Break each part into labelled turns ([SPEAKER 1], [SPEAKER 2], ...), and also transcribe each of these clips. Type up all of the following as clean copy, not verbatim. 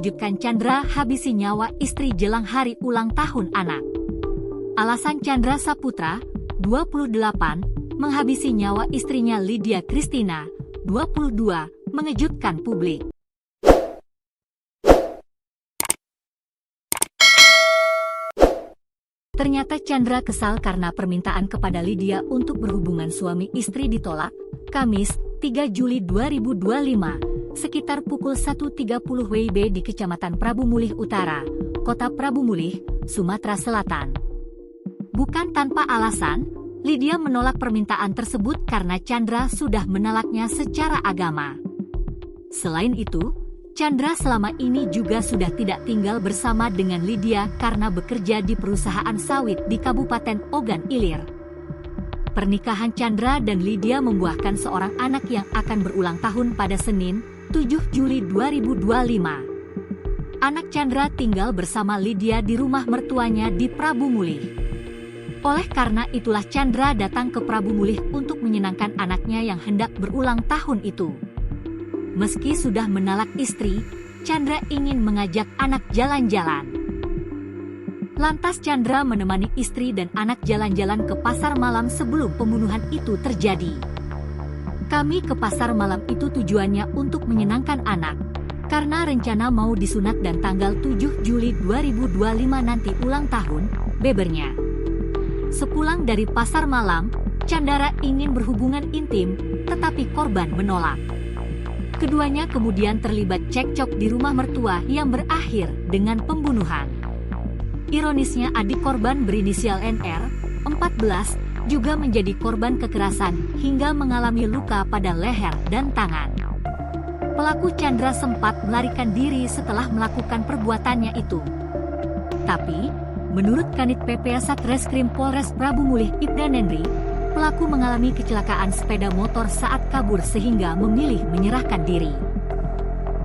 [SPEAKER 1] mengejutkan, Chandra habisi nyawa istri jelang hari ulang tahun anak. Alasan Chandra Saputra, 28, menghabisi nyawa istrinya Lydia Christina, 22, mengejutkan publik. Ternyata Chandra kesal karena permintaan kepada Lydia untuk berhubungan suami istri ditolak. Kamis, 3 Juli 2025, sekitar pukul 1.30 WIB di Kecamatan Prabu Mulih Utara, Kota Prabu Mulih, Sumatera Selatan. Bukan tanpa alasan, Lydia menolak permintaan tersebut karena Chandra sudah menolaknya secara agama. Selain itu, Chandra selama ini juga sudah tidak tinggal bersama dengan Lydia karena bekerja di perusahaan sawit di Kabupaten Ogan Ilir. Pernikahan Chandra dan Lydia membuahkan seorang anak yang akan berulang tahun pada Senin, 7 Juli 2025. Anak Chandra tinggal bersama Lydia di rumah mertuanya di Prabu Mulih. Oleh karena itulah Chandra datang ke Prabu Mulih untuk menyenangkan anaknya yang hendak berulang tahun itu. Meski sudah menalak istri, Chandra ingin mengajak anak jalan-jalan. Lantas Chandra menemani istri dan anak jalan-jalan ke pasar malam sebelum pembunuhan itu terjadi. Kami ke pasar malam itu tujuannya untuk menyenangkan anak, karena rencana mau disunat dan tanggal 7 Juli 2025 nanti ulang tahun, bebernya. Sepulang dari pasar malam, Chandra ingin berhubungan intim, tetapi korban menolak. Keduanya kemudian terlibat cekcok di rumah mertua yang berakhir dengan pembunuhan. Ironisnya adik korban berinisial NR, 14, juga menjadi korban kekerasan hingga mengalami luka pada leher dan tangan. Pelaku Chandra sempat melarikan diri setelah melakukan perbuatannya itu. Tapi, menurut Kanit PP Satreskrim Polres Prabu Mulih Ibda Nendri, pelaku mengalami kecelakaan sepeda motor saat kabur sehingga memilih menyerahkan diri.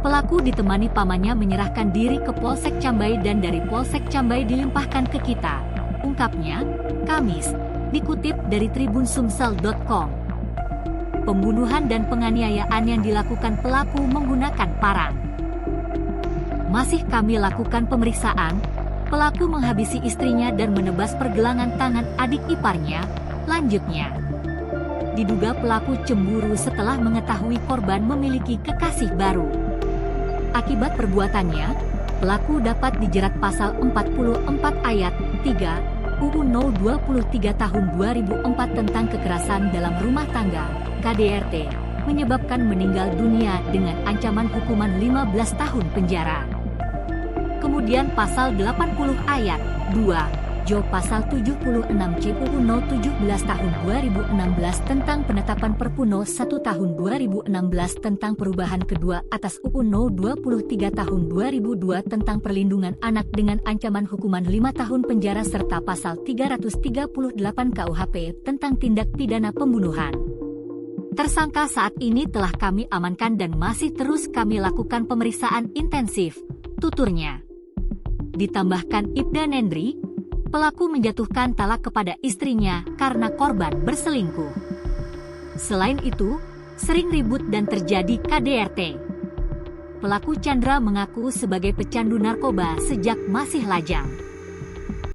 [SPEAKER 1] Pelaku ditemani pamannya menyerahkan diri ke Polsek Cambai dan dari Polsek Cambai dilimpahkan ke kita, ungkapnya, Kamis, dikutip dari tribunsumsel.com. Pembunuhan dan penganiayaan yang dilakukan pelaku menggunakan parang. Masih kami lakukan pemeriksaan, pelaku menghabisi istrinya dan menebas pergelangan tangan adik iparnya. Lanjutnya, diduga pelaku cemburu setelah mengetahui korban memiliki kekasih baru. Akibat perbuatannya, pelaku dapat dijerat pasal 44 ayat 3 UU No 23 tahun 2004 tentang kekerasan dalam rumah tangga, KDRT, menyebabkan meninggal dunia dengan ancaman hukuman 15 tahun penjara. Kemudian pasal 80 ayat 2 Jo pasal 76 C UU No 17 tahun 2016 tentang penetapan Perpu No 1 tahun 2016 tentang perubahan kedua atas UU No 23 tahun 2002 tentang perlindungan anak dengan ancaman hukuman 5 tahun penjara serta pasal 338 KUHP tentang tindak pidana pembunuhan. Tersangka saat ini telah kami amankan dan masih terus kami lakukan pemeriksaan intensif, tuturnya. Ditambahkan Ibda Nendri, pelaku menjatuhkan talak kepada istrinya karena korban berselingkuh. Selain itu, sering ribut dan terjadi KDRT. Pelaku Chandra mengaku sebagai pecandu narkoba sejak masih lajang.